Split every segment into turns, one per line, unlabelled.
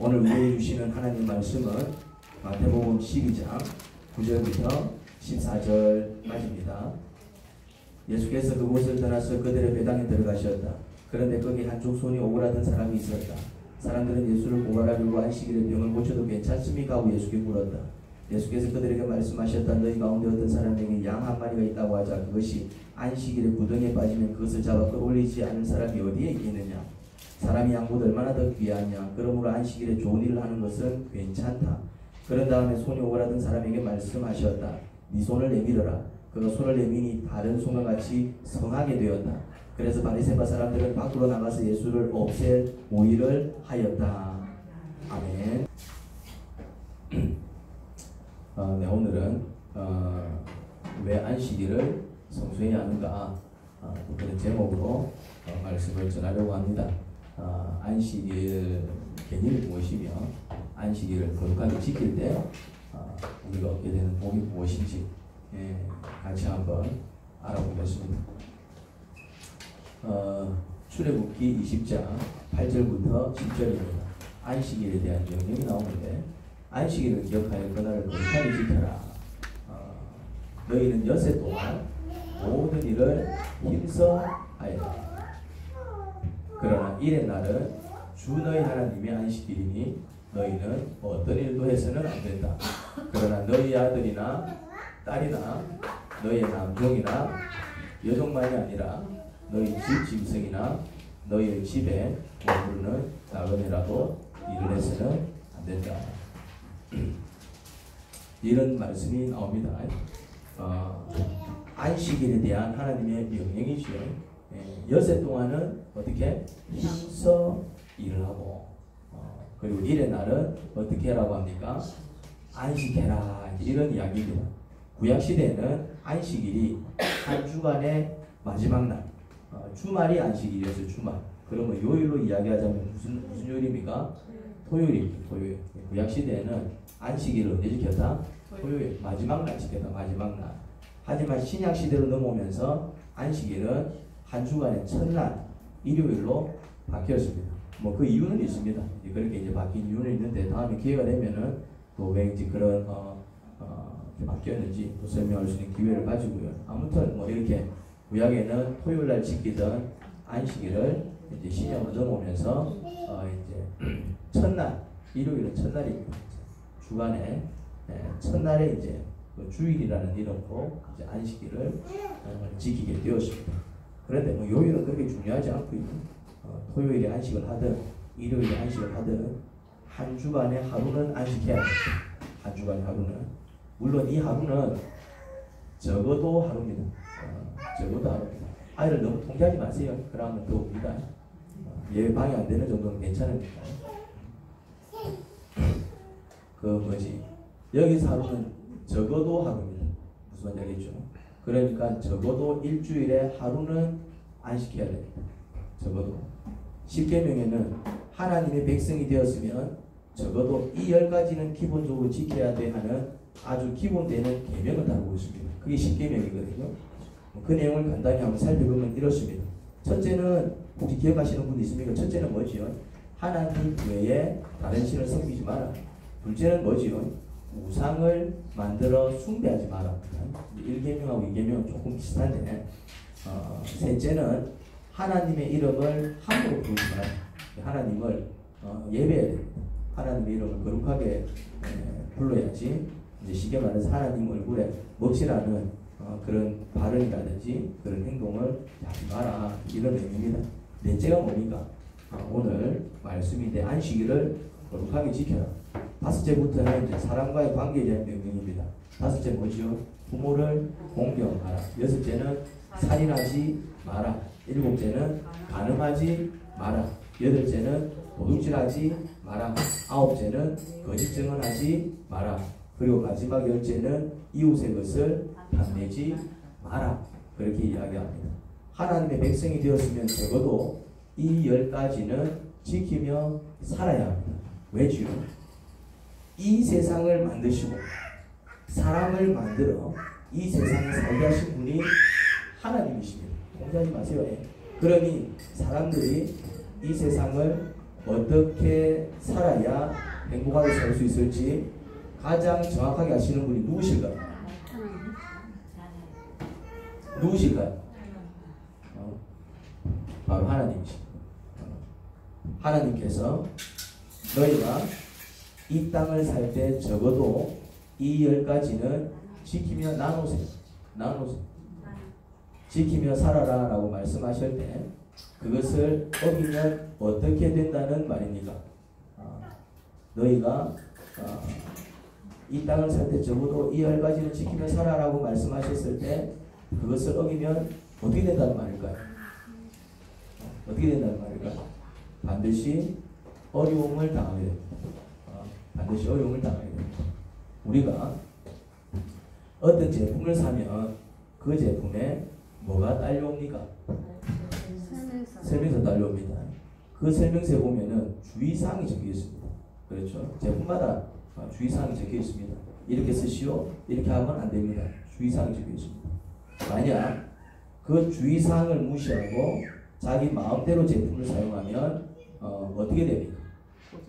오늘 우리에게 주시는 하나님 말씀은 마태복음 12장 9절부터 14절까지입니다. 예수께서 그곳을 떠나서 그들의 배당에 들어가셨다. 그런데 거기 한쪽 손이 오그라든 사람이 있었다. 사람들은 예수를 고발하려고 안식일에 병을 고쳐도 괜찮습니까? 하고 예수께 물었다. 예수께서 그들에게 말씀하셨다. 너희 가운데 어떤 사람에게 양 한 마리가 있다고 하자. 그것이 안식일에 구덩이에 빠지면 그것을 잡아 끌어올리지 않은 사람이 어디에 있겠느냐? 사람이 양보다 얼마나 더 귀하냐? 그러므로 안식일에 좋은 일을 하는 것은 괜찮다. 그런 다음에 손이 오그라든 사람에게 말씀하셨다. 네 손을 내밀어라. 그가 손을 내미니 다른 손과 같이 성하게 되었다. 그래서 바리새파 사람들은 밖으로 나가서 예수를 없앨 모의를 하였다. 아멘. 네, 오늘은 왜 안식일을 성수해야 하는가 그런 제목으로 말씀을 전하려고 합니다. 안식일 개념이 무엇이며 안식일을 거룩하게 지킬 때 우리가 얻게 되는 복이 무엇인지 같이 한번 알아보겠습니다. 출애굽기 20장 8절부터 10절입니다. 안식일에 대한 명령이 나오는데 안식일을 기억하여 그날을 거룩하게 지켜라. 너희는 엿새 동안 모든 일을 힘써 하여라. 그러나 일의 날은 주 너희 하나님의 안식일이니 너희는 어떤 일도 해서는 안 된다. 그러나 너희 아들이나 딸이나 너희의 남종이나 여종만이 아니라 너희 집 짐승이나 너희의 집에 머무르는 나그네라도 일을 해서는 안 된다. 이런 말씀이 나옵니다. 안식일에 대한 하나님의 명령이죠. 엿새 동안은 어떻게 힘써 일을 하고 그리고 일의 날은 어떻게 하라고 합니까? 안식해라. 이런 이야기입니다. 구약시대에는 안식일이 한 주간의 마지막 날, 주말이 안식일이었어요. 주말. 그러면 요일로 이야기하자면 무슨 요일입니까? 토요일입니다. 토요일. 구약시대에는 안식일을 언제 지켰다? 토요일. 마지막 날 지켰다. 마지막 날. 하지만 신약시대로 넘어오면서 안식일은 한 주간의 첫날, 일요일로 바뀌었습니다. 뭐 그 이유는 있습니다. 그렇게 이제 바뀐 이유는 있는데 다음에 기회가 되면은 또 왜 이제 그런 바뀌었는지 또 설명할 수 있는 기회를 가지고요. 아무튼 뭐 이렇게 구약에는 토요일 날 지키던 안식일을 이제 신약으로 넘어오면서 이제 첫날, 일요일은 첫날입니다. 주간에 첫날에 이제 그 주일이라는 이름으로 이제 안식일을 지키게 되었습니다. 그런데 뭐 요일은 그렇게 중요하지 않고요. 토요일에 안식을 하든 일요일에 안식을 하든 한 주간에 하루는 안식해야 됩니다. 한 주간에 하루는. 물론 이 하루는 적어도 하루입니다. 적어도 하루입니다. 아이를 너무 통제하지 마세요. 그러면 또 옵니다. 예방이 안 되는 정도는 괜찮습니다. 여기서 하루는 적어도 하루입니다. 무슨 말이겠죠? 그러니까 적어도 일주일에 하루는 안식해야 됩니다. 적어도. 10계명에는 하나님의 백성이 되었으면 적어도 이 10가지는 기본적으로 지켜야 돼 하는 아주 기본되는 계명을 다루고 있습니다. 그게 10계명이거든요. 그 내용을 간단히 한번 살펴보면 이렇습니다. 첫째는 혹시 기억하시는 분 있습니까? 첫째는 뭐지요? 하나님 외에 다른 신을 섬기지 마라. 둘째는 뭐지요? 우상을 만들어 숭배하지 마라. 1계명하고 2계명은 조금 비슷한데 셋째는 하나님의 이름을 함부로 부르지 마라. 하나님을 예배해야 됩니다. 하나님의 이름을 거룩하게 불러야지. 이제 쉽게 말해서 하나님 얼굴에 먹칠하는 그런 발언이라든지 그런 행동을 하지 마라. 이런 의미입니다. 넷째가 뭡니까? 오늘 말씀이 내 안식일을 거룩하게 지켜라. 다섯째부터는 이제 사람과의 관계에 대한 명령입니다. 다섯째 뭐지요? 부모를 공경하라. 여섯째는 살인하지 마라. 일곱째는 간음하지 마라. 여덟째는 도둑질하지 마라. 아홉째는 거짓 증언하지 마라. 그리고 마지막 열째는 이웃의 것을 탐내지 마라. 그렇게 이야기합니다. 하나님의 백성이 되었으면 적어도 이 10가지는 지키며 살아야 합니다. 왜지요? 이 세상을 만드시고 사람을 만들어 이 세상에 살게 하신 분이 하나님이십니다. 공개하지 마세요. 그러니 사람들이 이 세상을 어떻게 살아야 행복하게 살 수 있을지 가장 정확하게 아시는 분이 누구실까요? 누구실까요? 바로 하나님이십니다. 하나님께서 너희가 이 땅을 살 때 적어도 이 10가지는 지키며 나누세요. 지키며 살아라 라고 말씀하실 때 그것을 어기면 어떻게 된다는 말입니까? 너희가 이 땅을 살 때 적어도 이 10가지는 지키며 살아라고 말씀하셨을 때 그것을 어기면 어떻게 된다는 말일까요? 어떻게 된다는 말일까요? 반드시 어려움을 당하게 됩니다. 반드시 어려움을 당하게 됩니다. 우리가 어떤 제품을 사면 그 제품에 뭐가 딸려옵니까? 설명서 딸려옵니다. 그 설명서에 보면은 주의사항이 적혀 있습니다. 그렇죠? 제품마다 주의사항이 적혀 있습니다. 이렇게 쓰시오, 이렇게 하면 안 됩니다. 주의사항이 적혀 있습니다. 만약 그 주의사항을 무시하고 자기 마음대로 제품을 사용하면 어떻게 됩니까?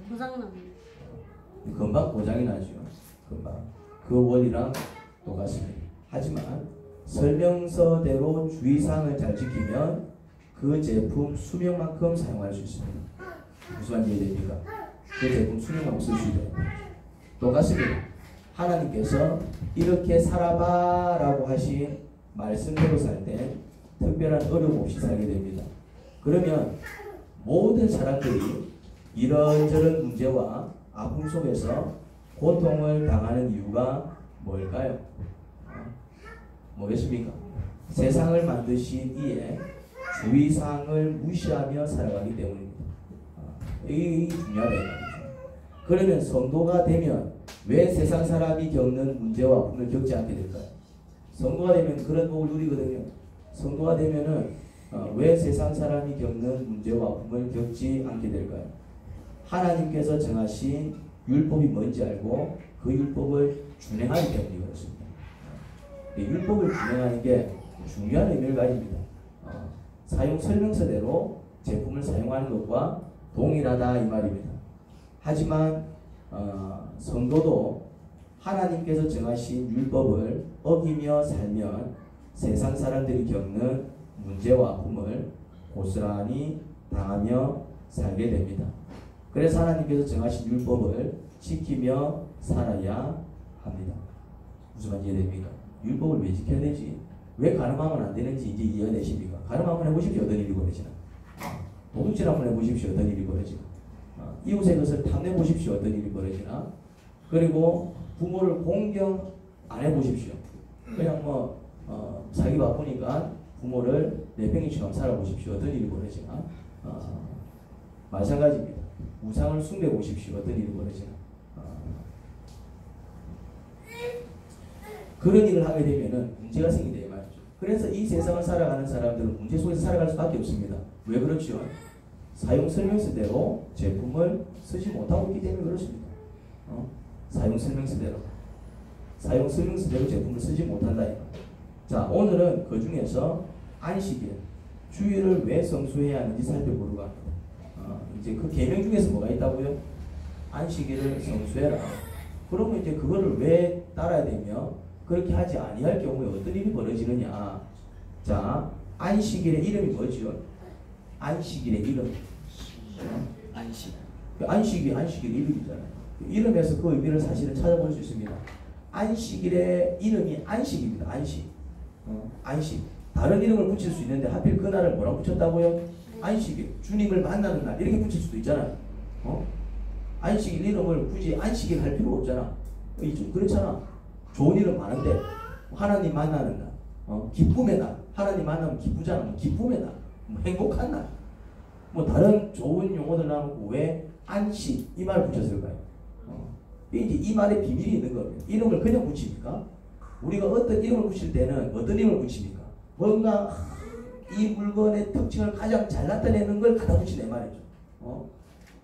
고장납니다.
금방 고장이 나죠. 금방. 그 원리랑 똑같습니다. 하지만 설명서대로 주의사항을 잘 지키면 그 제품 수명만큼 사용할 수 있습니다. 무슨 말인지 이해됩니까? 그 제품 수명만큼 쓸 수 있어요. 똑같습니다. 하나님께서 이렇게 살아봐 라고 하신 말씀대로 살 때 특별한 어려움 없이 살게 됩니다. 그러면 모든 사람들이 이런저런 문제와 아픔 속에서 고통을 당하는 이유가 뭘까요? 뭐겠습니까? 세상을 만드신 이에 주의사항을 무시하며 살아가기 때문입니다. 이게 중요하다 이 말이죠. 그러면 성도가 되면 왜 세상 사람이 겪는 문제와 아픔을 겪지 않게 될까요? 성도가 되면 그런 복을 누리거든요. 성도가 되면은 왜 세상 사람이 겪는 문제와 아픔을 겪지 않게 될까요? 하나님께서 정하신 율법이 뭔지 알고 그 율법을 준행하기 때문에 그렇습니다. 율법을 준행하는 게 중요한 의미를 가집니다. 사용 설명서대로 제품을 사용하는 것과 동일하다 이 말입니다. 하지만 성도도 하나님께서 정하신 율법을 어기며 살면 세상 사람들이 겪는 문제와 아픔을 고스란히 당하며 살게 됩니다. 그래서 하나님께서 정하신 율법을 지키며 살아야 합니다. 무슨 말인지 이해됩니까? 율법을 왜 지켜야 되지? 왜 가늠하면 안 되는지 이제 이해되십니까? 가늠 한번 해보십시오. 어떤 일이 벌어지나? 도둑질 한번 해보십시오. 어떤 일이 벌어지나? 이웃의 것을 탐내보십시오. 어떤 일이 벌어지나? 그리고 부모를 공경 안 해보십시오. 그냥 자기 바쁘니까 부모를 내팽이처럼 살아보십시오. 어떤 일이 벌어지나? 마찬가지입니다. 우상을 숭배해보십시오. 어떤 일이 벌어지나? 그런 일을 하게 되면은 문제가 생긴다 이 말이죠. 그래서 이 세상을 살아가는 사람들은 문제 속에서 살아갈 수밖에 없습니다. 왜 그렇죠? 사용 설명서대로 제품을 쓰지 못하고 있기 때문에 그렇습니다. 사용 설명서대로 제품을 쓰지 못한다. 자, 오늘은 그 중에서 안식일, 주일을 왜 성수해야 하는지 살펴보려고 합니다. 이제 그 계명 중에서 뭐가 있다고요? 안식일을 성수해라. 그러면 이제 그거를 왜 따라야 되며 그렇게 하지 아니할 경우에 어떤 일이 벌어지느냐? 자, 안식일의 이름이 뭐죠? 안식일의 이름. 안식일의 이름이잖아요. 이름에서 그 의미를 사실은 찾아볼 수 있습니다. 안식일의 이름이 안식입니다. 안식. 다른 이름을 붙일 수 있는데 하필 그 날을 뭐라고 붙였다고요? 안식일. 주님을 만나는 날 이렇게 붙일 수도 있잖아요. 안식일 이름을 굳이 안식일 할 필요가 없잖아. 좀 그렇잖아. 좋은 이름 많은데 하나님 만나는 날, 기쁨의 날. 하나님 만나면 기쁘잖아. 기쁨의 날, 행복한 날. 다른 좋은 용어들 나오고 왜 안식 이 말을 붙였을까요? 이제 이 말에 비밀이 있는 겁니다. 이름을 그냥 붙입니까? 우리가 어떤 이름을 붙일 때는 어떤 이름을 붙입니까? 뭔가 이 물건의 특징을 가장 잘 나타내는 걸 갖다 붙이네 말이죠.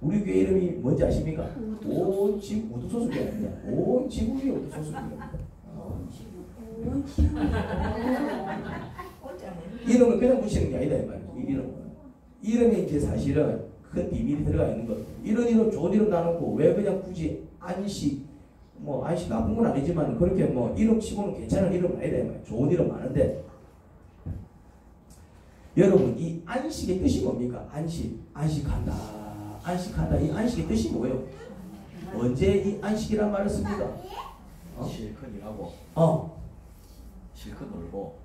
우리 교회 이름이 뭔지 아십니까? 온 지구 우두소수교회입니다. 온 지구의 우두소수교회입니다. 이름을 그냥 붙이는 게 아니다 이 말이죠. 이름이 이제 사실은 큰 비밀이 들어가 있는 거예요. 이런 좋은 이름 나누고 왜 그냥 굳이 안식, 뭐 안식 나쁜 건 아니지만 그렇게 뭐 이름 치고는 괜찮은 이름 아니라 말이에요. 좋은 이름 많은데 여러분 이 안식의 뜻이 뭡니까? 안식한다. 이 안식의 뜻이 뭐예요? 언제 이 안식이란 말을 씁니까?
실컷 일하고 실컷 놀고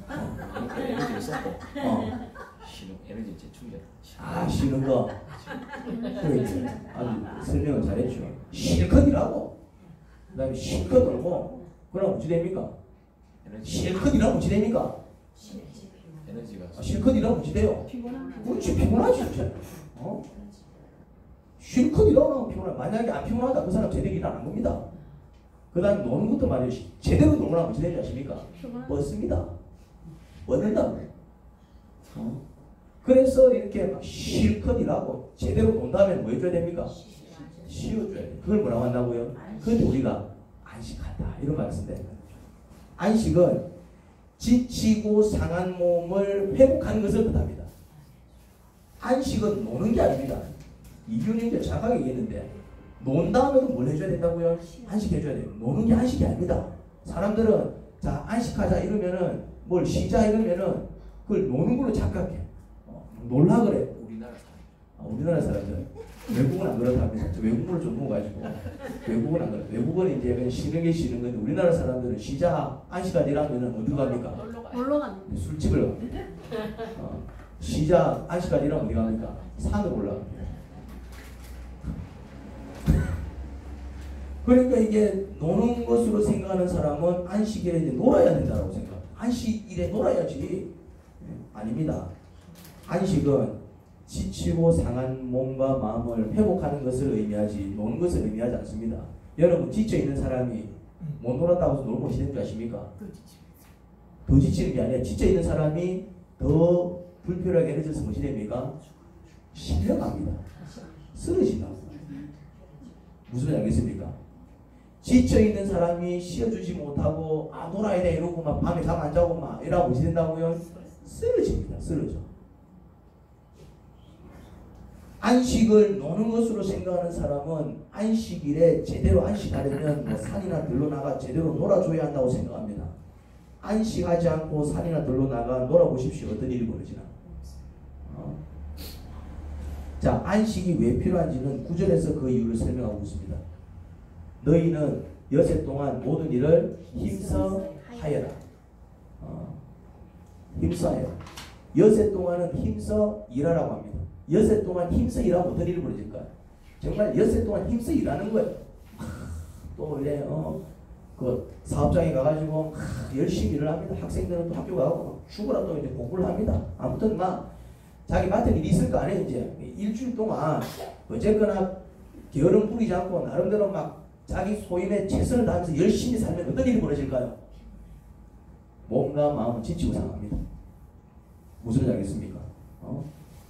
에너지를 쏟고 쉬는 에너지 재충전.
쉬는 거. 그렇지. 아주 설명을 잘했죠. 실컷 일하고 그 다음에 실컷 놀고 그럼 어찌 됩니까? 실컷 일하면 어찌 됩니까?
에너지가
실컷 일하면 어찌 돼요? 그렇지. 피곤하지 진짜. 실컷 일하면 피곤해. 만약에 안 피곤하다 그 사람 제대로 일 안 한 겁니다. 그 다음에 노는 것도 말이에요. 제대로 놀고 나면 어찌 되는지 아십니까? 뻗습니다. 뻗는다고. 그래서 이렇게 막 실컷 일하고 제대로 논 다음에 뭐 해줘야 됩니까? 쉬어줘야 돼. 그걸 뭐라고 한다고요? 그런데 우리가 안식한다. 이런 말을 쓴다. 안식은 지치고 상한 몸을 회복하는 것을 뜻합니다. 안식은 노는 게 아닙니다. 이균이 이제 정확하게 얘기했는데 논 다음에도 뭘 해줘야 된다고요? 안식해줘야 돼요. 노는 게 안식이 아닙니다. 사람들은 자 안식하자 이러면은 뭘 쉬자 이러면은 그걸 노는 걸로 착각해. 놀라 그래. 우리나라 사람들. 외국은 안 그렇답니다. 외국을 좀 보가지고 외국은 안 그래. 외국은 이제 그냥 쉬는 게 쉬는 건데 우리나라 사람들은 쉬자 안식하자 이러면은 어디 갑니까?
놀러 갑니다.
술집을 갑니다. 쉬자 안식하자 이러면 어디 갑니까? 산으로 올라갑니다. 그러니까 이게 노는 것으로 생각하는 사람은 안식일에 이제 놀아야 된다고 생각합니다. 안식일에 놀아야지. 아닙니다. 안식은 지치고 상한 몸과 마음을 회복하는 것을 의미하지 노는 것을 의미하지 않습니다. 여러분 지쳐있는 사람이 못 놀았다고 해서 놀고 쉬는 줄 아십니까? 더 지치는 게 아니라 지쳐있는 사람이 더 불필요하게 에너지를 무엇이 됩니까? 실려갑니다. 쓰러진다고. 무슨 말인지 알겠습니까? 지쳐있는 사람이 쉬어주지 못하고 놀아야 돼 이러고 막 밤에 잠 안 자고 막 이러고 무엇이 된다고요? 쓰러집니다. 쓰러져. 안식을 노는 것으로 생각하는 사람은 안식일에 제대로 안식하려면 뭐 산이나 들로 나가 제대로 놀아줘야 한다고 생각합니다. 안식하지 않고 산이나 들로 나가 놀아보십시오. 어떤 일이 벌어지나. 자, 안식이 왜 필요한지는 9절에서 그 이유를 설명하고 있습니다. 너희는 여세 동안 모든 일을 힘써 하여라. 힘써 하여라. 여세 동안은 힘써 일하라고 합니다. 여세 동안 힘써 일하면 어떤 일이 벌어질까요? 정말 여세 동안 힘써 일하는 거예요. 또 원래 그 사업장에 가가지고 열심히 일을 합니다. 학생들은 또 학교 가고 죽으라 또 이제 공부를 합니다. 아무튼 막 자기 맡은 일이 있을 거 아니에요. 이제 일주일 동안 어쨌거나 게으름 부리지 않고 나름대로 막 자기 소임에 최선을 다하면서 열심히 살면 어떤 일이 벌어질까요? 몸과 마음은 지치고 상합니다. 무슨 말인지 알겠습니까?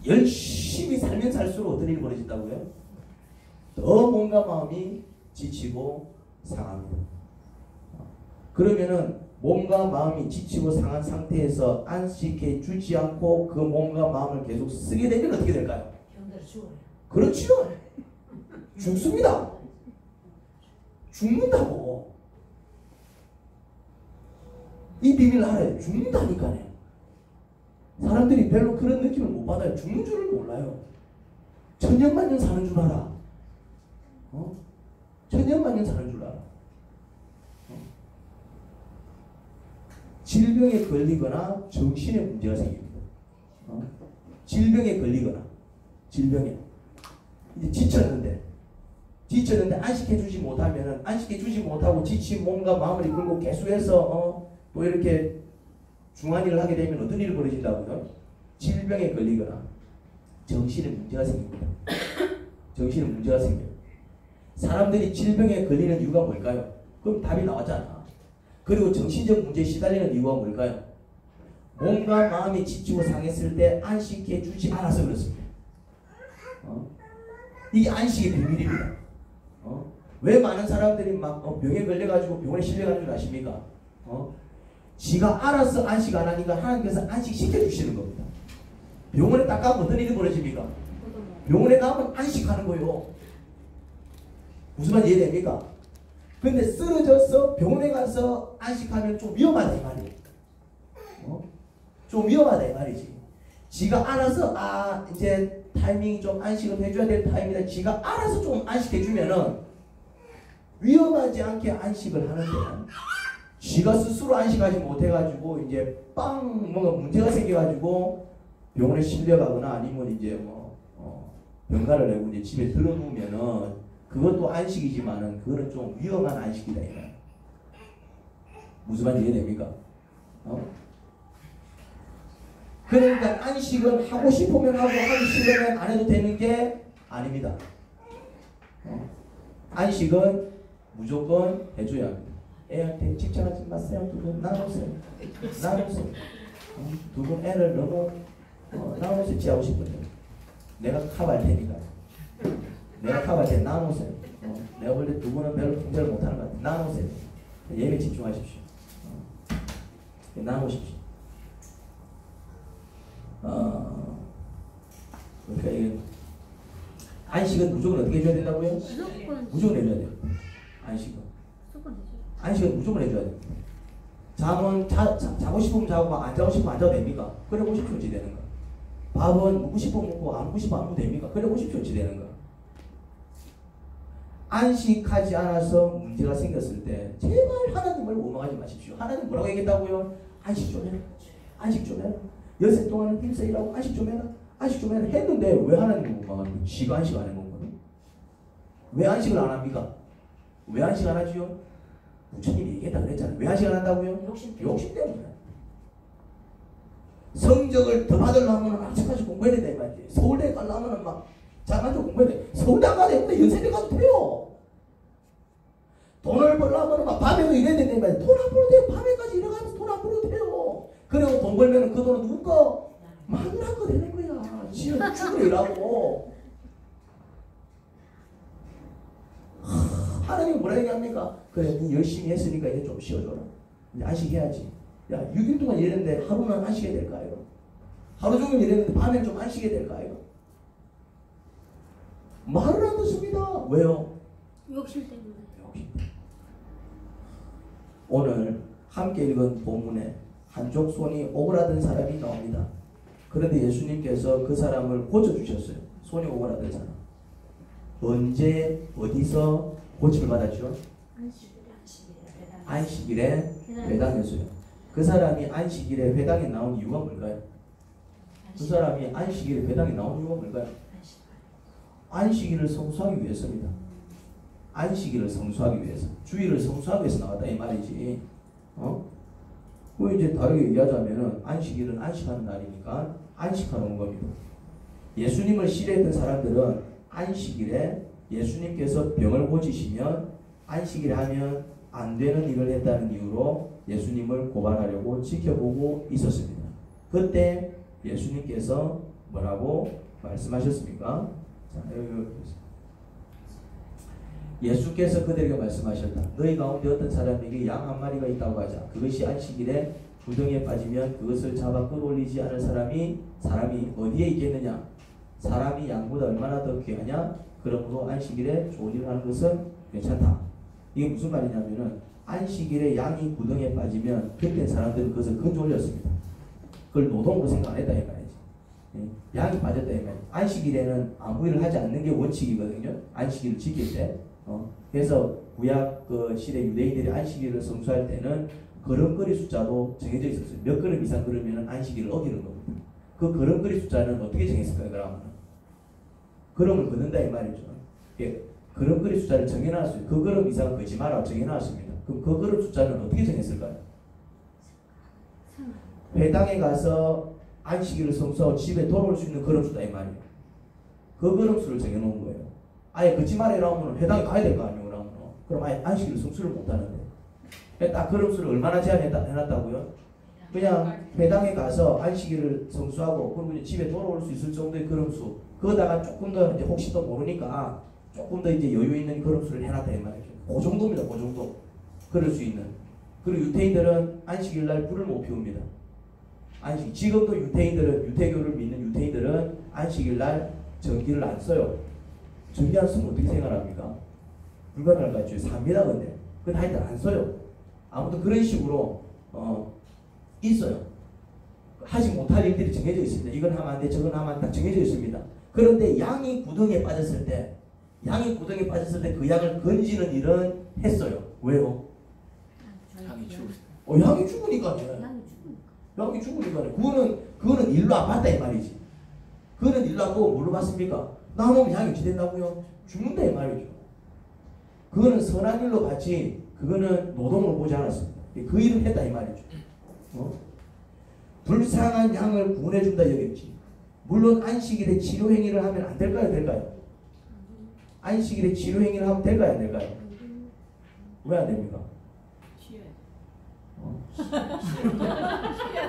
열심히 살면 살수록 어떤 일이 벌어진다고요? 더 몸과 마음이 지치고 상합니다. 그러면은 몸과 마음이 지치고 상한 상태에서 안식해 주지 않고 그 몸과 마음을 계속 쓰게 되면 어떻게 될까요? 그렇죠. 죽습니다. 죽는다고. 이 비밀을 알아요. 죽는다니까요. 사람들이 별로 그런 느낌을 못 받아요. 죽는 줄을 몰라요. 천년만년 사는 줄 알아. 천년만년 사는 줄 알아. 질병에 걸리거나 정신에 문제가 생깁니다. 질병에 걸리거나 질병에 이제 지쳤는데 안식해주지 못하면은 안식해주지 못하고 지친 몸과 마음을 이끌고 계속해서 또 이렇게 중한 일을 하게 되면 어떤 일이 벌어진다고요? 질병에 걸리거나 정신에 문제가 생깁니다. 정신에 문제가 생겨요. 사람들이 질병에 걸리는 이유가 뭘까요? 그럼 답이 나왔잖아. 그리고 정신적 문제에 시달리는 이유가 뭘까요? 몸과 마음이 지치고 상했을 때 안식해 주지 않아서 그렇습니다. 이게 안식의 비밀입니다. 왜 많은 사람들이 막 병에 걸려가지고 병원에 실려가는 줄 아십니까? 지가 알아서 안식 안 하니까 하나님께서 안식시켜 주시는 겁니다. 병원에 딱 가면 어떤 일이 벌어집니까? 병원에 가면 안식하는 거요. 무슨 말 이해됩니까? 근데 쓰러져서 병원에 가서 안식하면 좀 위험하다 이 말이에요. 좀 위험하다 이 말이지. 지가 알아서 이제 타이밍이 좀 안식을 해줘야 될 타임이다. 지가 알아서 좀 안식해주면은 위험하지 않게 안식을 하는데 지가 스스로 안식하지 못해가지고 이제 뭔가 문제가 생겨가지고 병원에 실려가거나 아니면 이제 병가를 내고 이제 집에 들어누우면은 그것도 안식이지만은 그거는 좀 위험한 안식이다 이거야. 무슨 말인지 이해됩니까? 그러니까 안식은 하고 싶으면 하고 하기 싫으면 안 해도 되는 게 아닙니다. 안식은 무조건 해줘야 합니다. 애한테 집착하지 마세요. 두 분 나누세요. 두 분 애를 너무 나누세요. 지하고 싶은데 내가 커버할 테니까. 내가 커버할 테 나누세요. 내가 볼 때 두 분은 별로 통제를 못하는 것 같아요. 나누세요. 예배에 집중하십시오. 나누십시오. 그러니까 이게 안식은 무조건 어떻게 해줘야 된다고요? 무조건 해줘야 돼요. 안식은 무조건 해줘야 돼요. 잠은 자고 싶으면 자고 안 자고 싶으면 안 자도 됩니까? 그래 보십시오 어찌 되는가? 밥은 먹고 싶으면 먹고 안 먹고 싶으면 안 먹어도 됩니까? 그래 보십시오 어찌 되는가? 안식하지 않아서 문제가 생겼을 때 제발 하나님을 원망하지 마십시오. 하나님 뭐라고 얘기했다고요? 안식 좀 해라. 안식 좀 해라. 여세 동안은 힘써 일하고 안식 좀 해라. 안식 좀 해라 했는데 왜 하나님을 원망하는 거예요? 지가 안식 안 해놓은 거예요? 왜 안식을 안 합니까? 왜 안식 안 하지요? 부처님이 얘기했다 그랬잖아요. 왜 안식 안 한다고요? 욕심 때문에. 성적을 더 받으려면 아직까지 공부해야 된다 말이지. 서울대 가려면 막 잘만족 공부해야 돼. 서울대 안 가도 되는데 연세대 가도 돼요. 돈을 벌려면 막 밤에도 일해야 된다 말이지. 돈 안 벌어도 돼요. 밤에까지 일해가면서 돈 안 벌어도 돼요. 그리고 돈 벌면 그 돈은 누구 거? 마누라 거 되는 거야. 지금 죽으러 일하고. 하나님이 뭐라 얘기합니까? 그래, 니 열심히 했으니까 이제 좀 쉬어줘라. 이제 안식해야지. 야, 6일 동안 일했는데 하루는 안식해야 될까요? 하루 종일 일했는데 밤에 좀 안식해야 될까요? 말을 안 듣습니다. 왜요?
욕심 때문에.
오늘 함께 읽은 본문에 한쪽 손이 오그라든 사람이 나옵니다. 그런데 예수님께서 그 사람을 고쳐주셨어요. 손이 오그라든 사람. 언제 어디서 고침을 받았죠? 안식일에 회당에서요. 그 사람이 안식일에 회당에 나온 이유가 뭘까요? 그 사람이 안식일에 회당에 나온 이유가 뭘까요? 안식일을 성수하기 위해서입니다. 안식일을 성수하기 위해서, 주일을 성수하기 위해서 나왔다 이 말이지. 그 이제 다르게 얘기하자면은 안식일은 안식하는 날이니까 안식하는 겁니다. 예수님을 신뢰했던 사람들은 안식일에 예수님께서 병을 고치시면 안식일에 하면 안 되는 일을 했다는 이유로 예수님을 고발하려고 지켜보고 있었습니다. 그때 예수님께서 뭐라고 말씀하셨습니까? 자, 여기 예수께서 그들에게 말씀하셨다. 너희 가운데 어떤 사람에게 양 한 마리가 있다고 하자. 그것이 안식일에 구덩이에 빠지면 그것을 잡아 끌어올리지 않을 사람이 어디에 있겠느냐? 사람이 양보다 얼마나 더 귀하냐? 그러므로 안식일에 좋은 일을 하는 것은 괜찮다. 이게 무슨 말이냐면은 안식일에 양이 구덩이에 빠지면 그때 사람들은 그것을 건져올렸습니다. 그걸 노동으로 생각 안 했다 이 말이지. 양이 빠졌다 이 말이지. 안식일에는 아무 일을 하지 않는 게 원칙이거든요. 안식일을 지킬 때. 그래서 구약 그 시대 유대인들이 안식일을 성수할 때는 걸음걸이 숫자도 정해져 있었어요. 몇 걸음 이상 걸으면 안식일을 어기는 겁니다. 그 걸음걸이 숫자는 어떻게 정했을까요? 그러면 걸음을 걷는다 이 말이죠. 걸음걸이 숫자를 정해놨어요. 그 걸음 이상 걷지 마라 정해놨습니다. 그럼 그 걸음 숫자는 어떻게 정했을까요? 회당에 가서 안식일을 성수하고 집에 돌아올 수 있는 걸음 숫자 이 말이에요. 그 걸음 수를 정해놓은 거예요. 아예 걷지 마라 이러면 회당에 가야 될 거 아니에요. 그럼 아예 안식일을 성수를 못하는데 딱 걸음 수를 얼마나 제한해놨다고요? 그냥 회당에 가서 안식일을 성수하고 그러면 집에 돌아올 수 있을 정도의 걸음수 그거다가 조금 더 이제 혹시 또 모르니까 조금 더 이제 여유 있는 걸음수를 해놨다 이 말이죠. 그 정도입니다. 그 정도. 그럴 수 있는. 그리고 유태인들은 안식일 날 불을 못 피웁니다. 지금도 유태교를 믿는 유태인들은 안식일 날 전기를 안 써요. 전기 안 쓰면 어떻게 생활합니까? 불가능할 것 같죠. 삽니다. 근데 그건 하여튼 안 써요. 아무튼 그런 식으로 있어요. 하지 못할 일들이 정해져 있습니다. 이건 하면 안 돼, 저건 하면 안 돼, 딱 정해져 있습니다. 그런데 양이 구덩이에 빠졌을 때 그 양을 건지는 일은 했어요. 왜요?
향이 죽을
양이 죽으니까요. 양이 죽으니까요. 그거는 일로 안 봤다 이 말이지. 그거는 일로 안 보고 뭘로 봤습니까? 나오면 양이 어찌 된다고요? 죽는다 이 말이죠. 그거는 선한 일로 봤지, 그거는 노동을 보지 않았습니다. 그 일을 했다 이 말이죠. 불쌍한 양을 구원해준다 여겼지. 물론 안식일에 치료행위를 하면 안 될까요? 될까요? 안식일에 치료행위를 하면 될까요? 안 될까요? 왜 안 됩니까?
쉬어야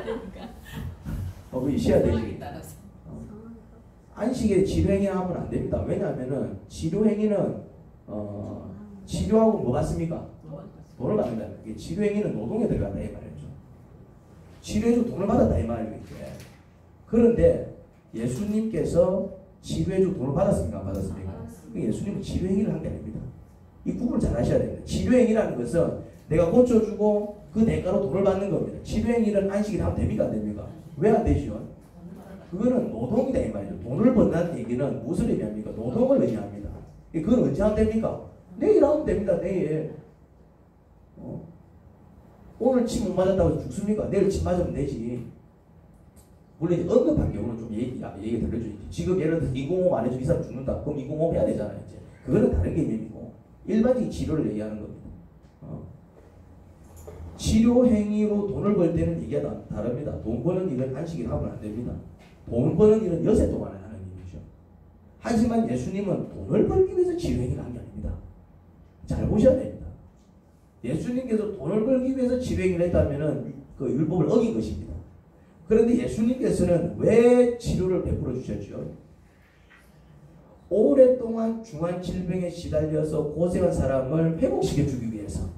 되니까.
그게 쉬어야 되지.
상황에 따라서.
안식일에 치료행위를 하면 안 됩니다. 왜냐하면은 치료행위는 치료하고 뭐 같습니까? 돈을 받는다. 치료행위는 노동에 들어간다 이 말이죠. 치료해서 돈을 받았다 이 말이겠죠. 그런데 예수님께서 치료해서 돈을 받았습니까? 안 받았습니까? 예수님은 치료행위를 한 게 아닙니다. 이 구분을 잘 하셔야 됩니다. 치료행위라는 것은 내가 고쳐주고 그 대가로 돈을 받는 겁니다. 치료행위는 안식일 하면 됩니까? 안 됩니까? 왜 안 되죠? 그거는 노동이다 이 말이죠. 돈을 번다는 얘기는 무엇을 의미합니까? 노동을 의미합니다. 그건 언제 하면 됩니까? 내일 하면 됩니다. 내일. 오늘 침 못 맞았다고 죽습니까? 내일 침 맞으면 되지. 물론 이제 언급한 경우는 좀 얘기가 들려주지. 지금 예를 들어서 205 안 해주면 이 사람 죽는다. 그럼 205 해야 되잖아요. 이제. 그거는 다른 개념이고 일반적인 치료를 얘기하는 겁니다. 치료 행위로 돈을 벌 때는 얘기가 다릅니다. 돈 버는 일은 안식일 하면 안 됩니다. 돈 버는 일은 여세 동안에 하는 일이죠. 하지만 예수님은 돈을 벌기 위해서 치료 행위를 한 게 아닙니다. 잘 보셔야 됩니다. 예수님께서 돈을 벌기 위해서 치료 행위를 했다면은 그 율법을 어긴 것입니다. 그런데 예수님께서는 왜 치료를 베풀어 주셨죠? 오랫동안 중한 질병에 시달려서 고생한 사람을 회복시켜 주기 위해서,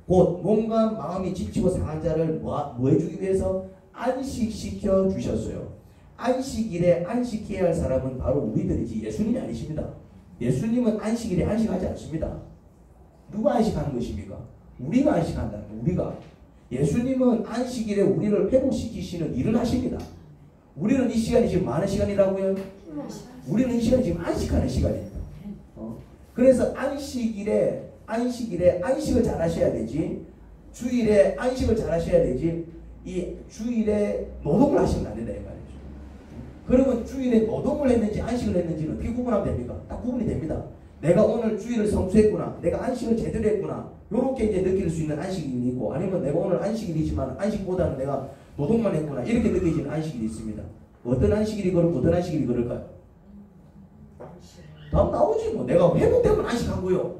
곧 몸과 마음이 지치고 상한 자를 뭐 해주기 위해서 안식시켜 주셨어요. 안식일에 안식해야 할 사람은 바로 우리들이지 예수님이 아니십니다. 예수님은 안식일에 안식하지 않습니다. 누가 안식하는 것입니까? 우리가 안식한다는 거예요. 우리가. 예수님은 안식일에 우리를 회복시키시는 일을 하십니다. 우리는 이 시간이 지금 많은 시간이라고요? 우리는 이 시간이 지금 안식하는 시간입니다. 그래서 안식일에 안식을 잘 하셔야 되지, 주일에 안식을 잘 하셔야 되지, 이 주일에 노동을 하시면 안 된다 이 말이죠. 그러면 주일에 노동을 했는지 안식을 했는지는 어떻게 구분하면 됩니까? 딱 구분이 됩니다. 내가 오늘 주일을 성수했구나, 내가 안식을 제대로 했구나, 요렇게 이제 느낄 수 있는 안식일이 있고, 아니면 내가 오늘 안식일이지만 안식보다는 내가 노동만 했구나, 이렇게 느껴지는 안식일이 있습니다. 어떤 안식일이 그렇고 어떤 안식일이 그럴까요? 답 나오지 뭐. 내가 회복되면 안식하고요.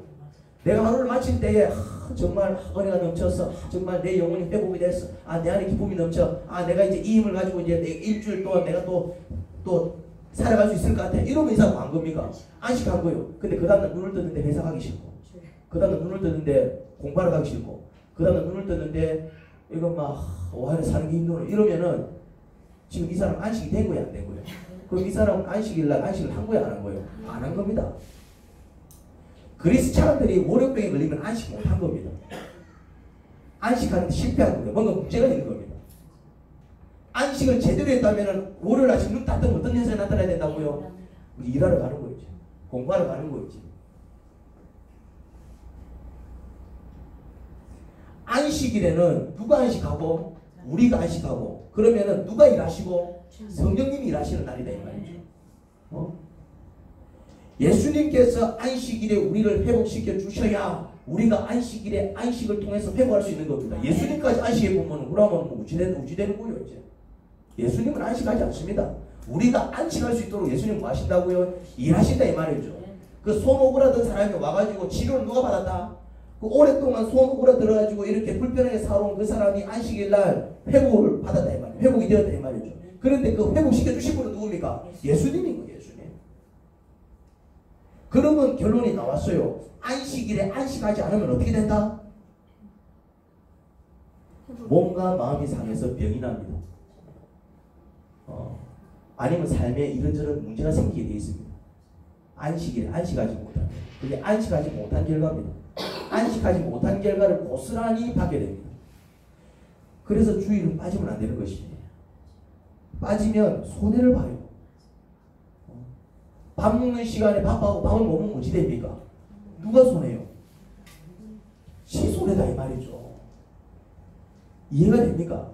내가 하루를 마칠 때에 정말 은혜가 넘쳤어. 정말 내 영혼이 회복이 됐어. 내 안에 기쁨이 넘쳐. 내가 이제 이 힘을 가지고 이제 일주일 동안 내가 또 살아갈 수 있을 것 같아. 이러면 이 사람 안 겁니까? 안식한 거요. 근데 그 다음날 눈을 떴는데 회사 가기 싫고, 그 다음날 눈을 떴는데 공부하러 가기 싫고, 그 다음날 눈을 떴는데 이거 막 와 사는 게 힘들어. 이러면은 지금 이 사람 안식이 된 거야 안 된 거예요? 그럼 이 사람은 안식일날 안식을 한 거야 안 한 거예요? 안 한 겁니다. 그리스 사람들이 월요병에 걸리면 안식 못 한 겁니다. 안식하는데 실패한 겁니다. 뭔가 문제가 있는 겁니다. 안식을 제대로 했다면 월요일 아침 눈 딱 뜨면 어떤 현상이 나타나야 된다고요? 우리 일하러 가는 거였지. 공부하러 가는 거였지. 안식일에는 누가 안식하고 우리가 안식하고, 그러면은 누가 일하시고 성령님이 일하시는 날이다 이 말이죠. 예수님께서 안식일에 우리를 회복시켜 주셔야 우리가 안식일에 안식을 통해서 회복할 수 있는 겁니다. 예수님까지 안식해 보면 그러면 우지되는 거예요 이제. 예수님은 안식하지 않습니다. 우리가 안식할 수 있도록 예수님 뭐 하신다고요? 일하신다 이 말이죠. 그 손 오그라든 사람이 와가지고 치료를 누가 받았다? 그 오랫동안 손 오그라들어가지고 이렇게 불편하게 살아온 그 사람이 안식일날 회복을 받았다 이 말이에요. 회복이 되었다 이 말이죠. 그런데 그 회복시켜 주신 분은 누굽니까? 예수님인 거예요. 예수님. 그러면 결론이 나왔어요. 안식일에 안식하지 않으면 어떻게 된다? 몸과 마음이 상해서 병이 납니다. 아니면 삶에 이런저런 문제가 생기게 되어 있습니다. 안식하지 못하면. 그게 안식하지 못한 결과입니다. 안식하지 못한 결과를 고스란히 받게 됩니다. 그래서 주일은 빠지면 안 되는 것이에요. 빠지면 손해를 봐요. 밥 먹는 시간에 밥하고 밥을 못 먹으면 어찌 됩니까? 누가 손해요? 지 손해다 이 말이죠. 이해가 됩니까?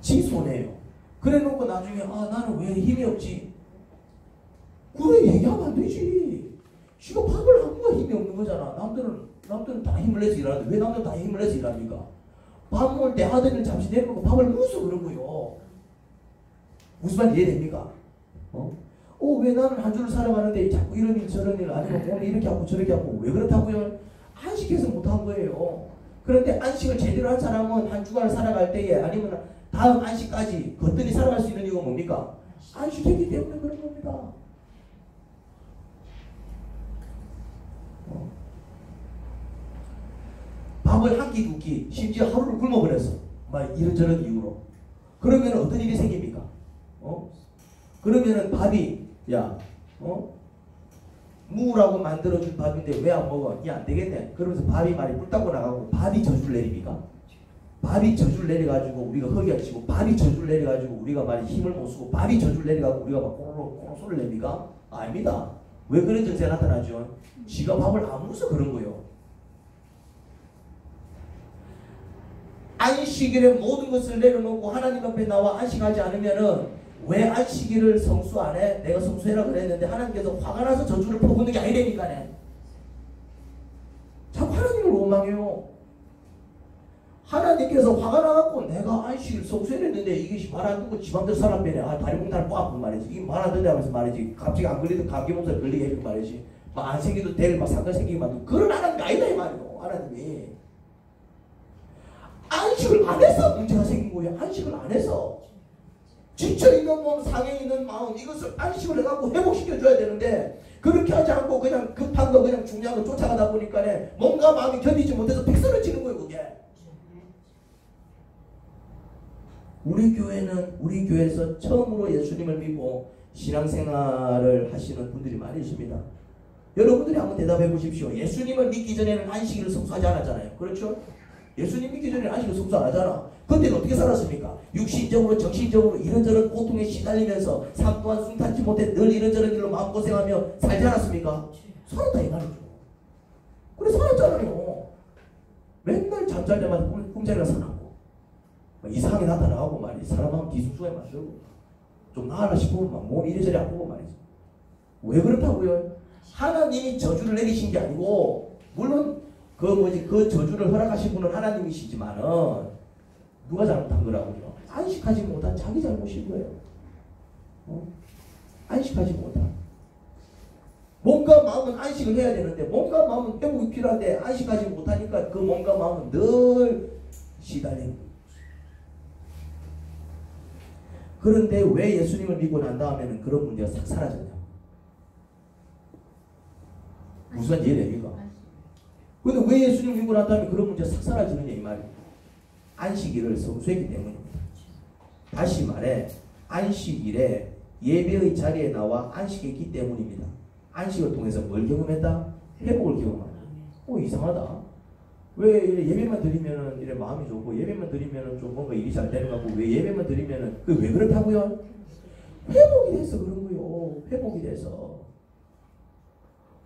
지 손해요. 그래 놓고 나중에 나는 왜 힘이 없지? 그래 얘기하면 안 되지. 지가 밥을 하고가 힘이 없는 거잖아. 남들은 다 힘을 내서 일하는데 왜 남들은 다 힘을 내서 일합니까? 밥 먹을 때 아들을 잠시 내려놓고 밥을 먹어서 그런 거요. 무슨 말 이해됩니까? 왜 나는 한 주를 살아가는데 자꾸 이런 일 저런 일 아니면 오늘 이렇게 하고 저렇게 하고 왜 그렇다고요? 안식해서 못한 거예요. 그런데 안식을 제대로 한 사람은 한 주간을 살아갈 때에 아니면 다음 안식까지 거뜬히 살아갈 수 있는 이유가 뭡니까? 안식했기 때문에 그런 겁니다. 밥을 한 끼, 두 끼, 심지어 하루를 굶어버렸어. 막 이런저런 이유로. 그러면 어떤 일이 생깁니까? 그러면은 밥이, 무라고 만들어준 밥인데 왜 안 먹어? 이 안 되겠네. 그러면서 밥이 많이 뿔따고 나가고 밥이 저주를 내립니까? 밥이 저주를 내려가지고 우리가 허기하치고 밥이 저주를 내려가지고 우리가 많이 힘을 못 쓰고 밥이 저주를 내려가지고 우리가 막 꼬로록 소리를 냅니까? 아닙니다. 왜 그런 증세가 나타나죠? 지가 밥을 안 먹어서 그런 거예요. 안식일에 모든 것을 내려놓고 하나님 앞에 나와 안식하지 않으면은 왜 안식일을 성수 안 해? 내가 성수해라 그랬는데 하나님께서 화가 나서 저주를 퍼붓는 게 아니라니까네. 자꾸 하나님을 원망해요. 하나님께서 화가 나갖고 내가 안식일 성수해냈는데 이게 말 안 듣고 지맘대로 사람 빼네. 다리 봉타를 뽀아픈 말이지. 이게 말 안 듣는다 하면서 말이지. 갑자기 안 걸리던 감기 몸살 걸리게 해준 말이지. 막 안 생기도 될 사건 생기게 만들고 그런 하나님이 아니다 이 말이요. 하나님이. 안식을 안 해서 문제가 생긴 거예요. 안식을 안 해서. 지쳐있는 몸, 상해 있는 마음 이것을 안식을 해갖고 회복시켜줘야 되는데 그렇게 하지 않고 그냥 급한 거 그냥 중요한 거 쫓아가다 보니까 몸과 마음이 견디지 못해서 픽스러지는 거예요. 그게. 우리 교회에서 처음으로 예수님을 믿고 신앙생활을 하시는 분들이 많이 있습니다. 여러분들이 한번 대답해 보십시오. 예수님을 믿기 전에는 안식일을 성수하지 않았잖아요. 그렇죠? 예수님 믿기 전에는 안식을 성수 안 하잖아. 그때는 어떻게 살았습니까? 육신적으로 정신적으로 이런저런 고통에 시달리면서 삶 또한 순탄치 못해 늘 이런저런 일로 마음고생하며 살지 않았습니까? 살았다 이 말이죠. 그래 살았잖아요. 맨날 잠잘 때마다 꿈자리가 사나고 이상하게 나타나고 말이지. 사람 마음 뒤숭숭하게 만들고 좀 나아라 싶으면 막 몸이 이래저래 아프고 말이지. 왜 그렇다고요? 하나님이 저주를 내리신 게 아니고 물론 그 저주를 허락하신 분은 하나님이시지만은 누가 잘못한 거라고요? 안식하지 못한 자기 잘못인 거예요. 안식하지 못한. 몸과 마음은 안식을 해야 되는데 몸과 마음은 회복이 필요한데 안식하지 못하니까 그 몸과 마음은 늘 시달리는 거예요. 그런데 왜 예수님을 믿고 난 다음에는 그런 문제가 싹 사라졌냐? 무슨 말인지 이해됩니까? 근데 왜 예수님을 믿고 난 다음에 그런 문제가 싹 사라지느냐 이 말이에요. 안식일을 성수했기 때문입니다. 다시 말해 안식일에 예배의 자리에 나와 안식했기 때문입니다. 안식을 통해서 뭘 경험했다? 회복을 경험한다. 이상하다. 왜 예배만 드리면은 이래 마음이 좋고 예배만 드리면은 좀 뭔가 일이 잘 되는 것 같고 왜 예배만 드리면은 그 왜 그렇다고요? 회복이 돼서 그런 거요. 회복이 돼서.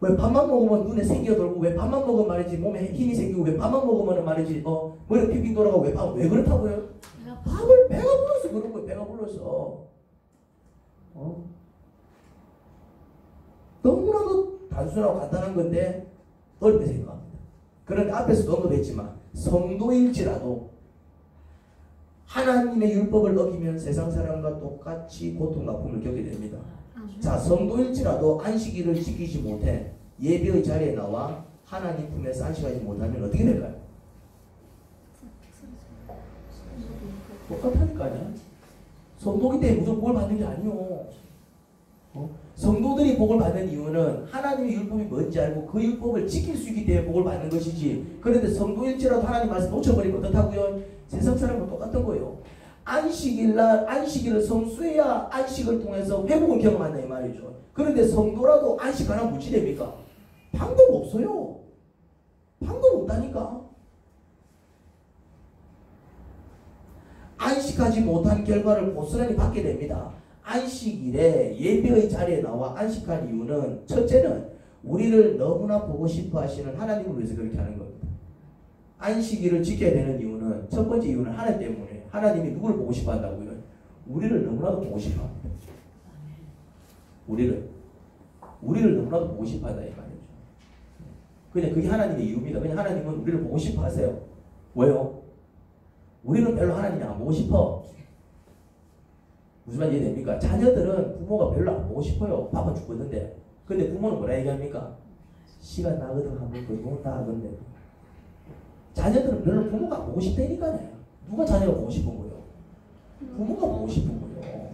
왜 밥만 먹으면 눈에 생기가 돌고 왜 밥만 먹으면 말이지 몸에 힘이 생기고 왜 밥만 먹으면 말이지 머리 핑핑 돌아가고 왜 그렇다고요? 밥을 배가 불러서 그런 거예요. 배가 불러서. 너무나도 단순하고 간단한 건데 어렵게 생각합니다. 그런데 앞에서도 언급했지만 성도일지라도 하나님의 율법을 어기면 세상 사람과 똑같이 고통과 아픔을 겪게 됩니다. 자, 성도일지라도 안식일을 지키지 못해 예배의 자리에 나와 하나님 품에서 안식하지 못하면 어떻게 될까요? 똑같다니까요. 성도기 때문에 무조건 복을 받는 게 아니요. 성도들이 복을 받는 이유는 하나님의 율법이 뭔지 알고 그 율법을 지킬 수 있기 때문에 복을 받는 것이지. 그런데 성도일지라도 하나님 말씀 놓쳐버리면 어떻다고요? 세상 사람과 똑같은 거예요. 안식일날 안식일을 성수해야 안식을 통해서 회복을 경험한다 이 말이죠. 그런데 성도라도 안식 하나 무찌됩니까? 방법 없어요. 방법 없다니까. 안식하지 못한 결과를 고스란히 받게 됩니다. 안식일에 예배의 자리에 나와 안식한 이유는 첫째는 우리를 너무나 보고 싶어 하시는 하나님을 위해서 그렇게 하는 겁니다. 안식일을 지켜야 되는 이유는 첫 번째 이유는 하나님 때문에. 하나님이 누구를 보고 싶어 한다고요? 우리를 너무나도 보고 싶어 합니다. 우리를 너무나도 보고 싶어 한다 이 말이죠. 그냥 그게 하나님의 이유입니다. 그냥 하나님은 우리를 보고 싶어 하세요. 왜요? 우리는 별로 하나님이 안 보고 싶어. 무슨 말 이해됩니까? 자녀들은 부모가 별로 안 보고 싶어요. 바빠 죽겠는데. 근데 부모는 뭐라 얘기합니까? 시간 나거든 하면 그 논다 하던데. 자녀들은 별로 부모가 안 보고 싶다니까요. 누가 자녀가 보고 싶은 거예요? 부모가 보고 싶은 거예요.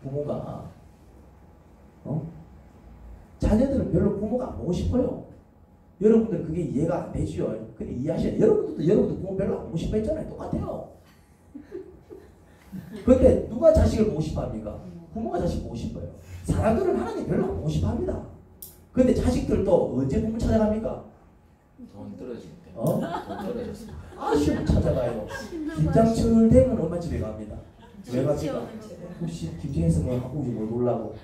부모가. 자녀들은 별로 부모가 안 보고 싶어요. 여러분들 그게 이해가 안 되지요. 근데 이해하셔야 여러분도 부모 별로 안 보고 싶어 했잖아요. 똑같아요. 근데 누가 자식을 보고 싶어 합니까? 부모가 자식 보고 싶어요. 사람들은 하나님 별로 안 보고 싶어 합니다. 근데 자식들도 언제 부모 찾아갑니까?
돈 떨어질 때.
돈
떨어졌을 때.
시험 찾아가요. 김장철 되면 엄마 집에 갑니다. 왜 갑니까? 혹시 김장에서 뭐 하고 뭘 놀라고.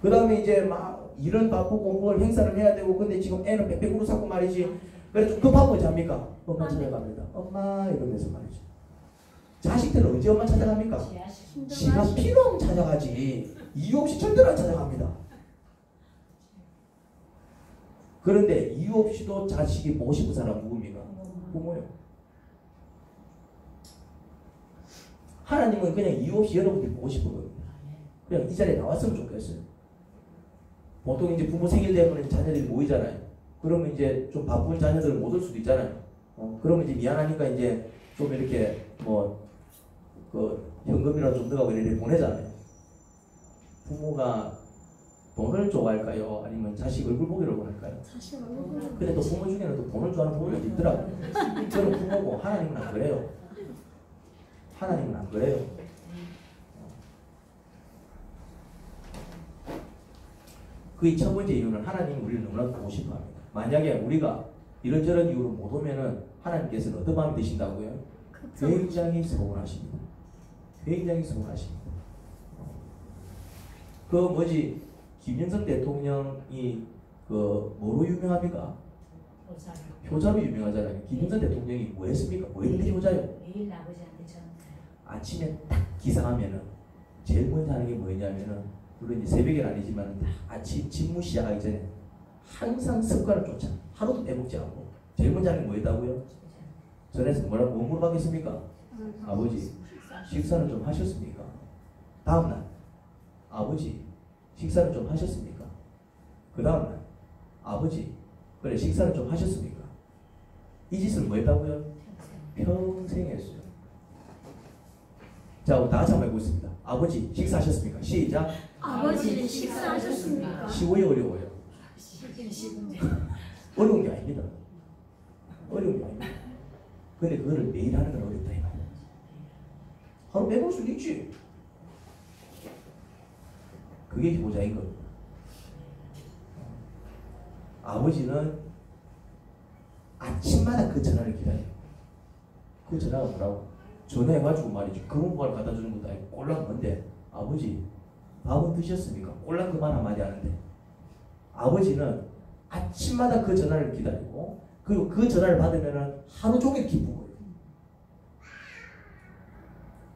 그 다음에 이제 막 일은 바쁘고 공부를 행사를 해야 되고 근데 지금 애는 빽빽으로 샀고 말이지. 그래 좀 급하면 뭐지 합니까? 엄마 찾아갑니다. 엄마 이러면서 말이죠. 자식들은 언제 엄마 찾아갑니까? 지가 필요하면 찾아가지. 이유 없이 절대로 안 찾아갑니다. 그런데 이유 없이도 자식이 보고 싶은 사람 누굽니까? 부모예요. 하나님은 그냥 이유 없이 여러분들이 보고 싶은 겁니다. 그냥 이 자리에 나왔으면 좋겠어요. 보통 이제 부모 생일 되면 자녀들이 모이잖아요. 그러면 이제 좀 바쁜 자녀들은 못 올 수도 있잖아요. 그러면 이제 미안하니까 이제 좀 이렇게 그 현금이라도 좀 들어가고 이렇게 보내잖아요. 부모가 돈을 좋아할까요? 아니면 자식 얼굴 보기를 원할까요? 근데 또 부모 중에는 또 돈을 좋아하는 부모들도 있더라고요. 저는 부모고 하나님은 안 그래요. 하나님은 안 그래요. 그 첫 번째 이유는 하나님이 우리를 너무나 보고 싶어 합니다. 만약에 우리가 이런저런 이유로 못 오면은 하나님께서는 어떤 마음이 드신다고요? 굉장히 서운하십니다. 굉장히 서운하십니다. 그 뭐지? 김영삼 대통령이 그 뭐로 유명합니까? 효자로 유명하잖아요. 김영삼 대통령이 뭐 했습니까? 뭐 했는데 효자요?
매일 아버지한테 전
아침에 딱 기상하면은 제일 먼저 하는 게 뭐냐면은 물론 이제 새벽엔 아니지만 아침 직무 시작하기 전에 항상 습관을 쫓아 하루도 빼먹지 않고 제일 먼저 하는 게 뭐였다고요? 전에서 뭐 물어봤겠습니까? 아버지 식사는 좀 하셨습니까? 다음날 아버지 식사는 좀 하셨습니까? 그 다음날 아버지 그래 식사는 좀 하셨습니까? 이 짓을 뭐 했다고요? 평생 했어요. 자, 다 같이 한번 해보겠습니다. 아버지 식사하셨습니까? 시작.
아버지 식사하셨습니까?
쉬워요, 어려워요? 어려운 게 아닙니다. 어려운 게 아닙니다. 근데 그거를 매일 하는 건 어렵다 이 말이야. 하루 빼볼 수도 있지. 그게 효자인 겁니다. 아버지는 아침마다 그 전화를 기다려요. 그 전화가 뭐라고? 전화해가지고 말이죠. 그런걸 갖다 주는 것도 아니고 꼴랑 뭔데? 아버지 밥은 드셨습니까? 꼴랑 그 말 한마디 하는데 아버지는 아침마다 그 전화를 기다리고 그리고 그 전화를 받으면 하루 종일 기쁜 거예요.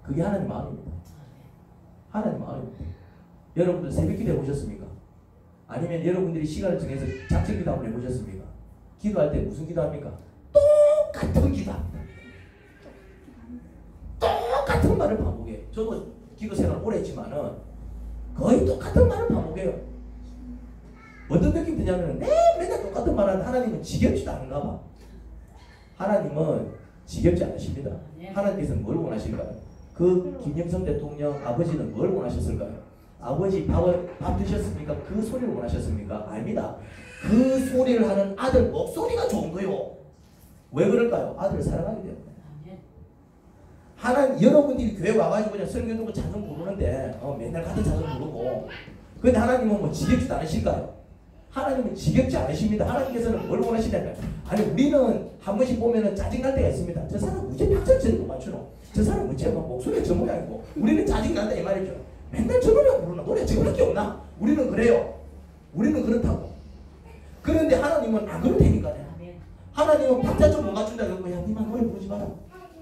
그게 하나님 마음입니다. 하나님 마음입니다. 여러분들 새벽기도해 보셨습니까? 아니면 여러분들이 시간을 정해서 작정기도 한번 해보셨습니까? 기도할 때 무슨 기도합니까? 똑같은 기도합니다. 똑같은 말을 반복해요. 저도 기도 생활 오래 했지만은 거의 똑같은 말을 반복해요. 어떤 느낌 드냐면 맨날 똑같은 말 하는 하나님은 지겹지도 않은가 봐. 하나님은 지겹지 않으십니다. 하나님께서는 뭘 원하실까요? 그 김영삼 대통령 아버지는 뭘 원하셨을까요? 아버지 밥 드셨습니까? 그 소리를 원하셨습니까? 아닙니다. 그 소리를 하는 아들 목소리가 좋은 거요. 왜 그럴까요? 아들을 사랑하기 때문에. 하나님 여러분들이 교회 와가지고 그냥 설교 듣고 찬송 부르는데 맨날 같은 찬송 부르고 근데 하나님은 뭐 지겹지도 않으실까요? 하나님은 지겹지 않으십니다. 하나님께서는 뭘 원하시냐면 아니 우리는 한 번씩 보면은 짜증날 때가 있습니다. 저 사람 무지 박자처럼 못 맞추노. 저 사람 무지 막 목소리가 저 모양이고 우리는 짜증난다 이 말이죠. 맨날 저 노래 부르나 노래 저거밖에 없나? 우리는 그래요. 우리는 그렇다고. 그런데 하나님은 안 그렇다니까요. 하나님은 박자 좀 못 맞춘다 그러고 야 니만 노래 부르지 마라.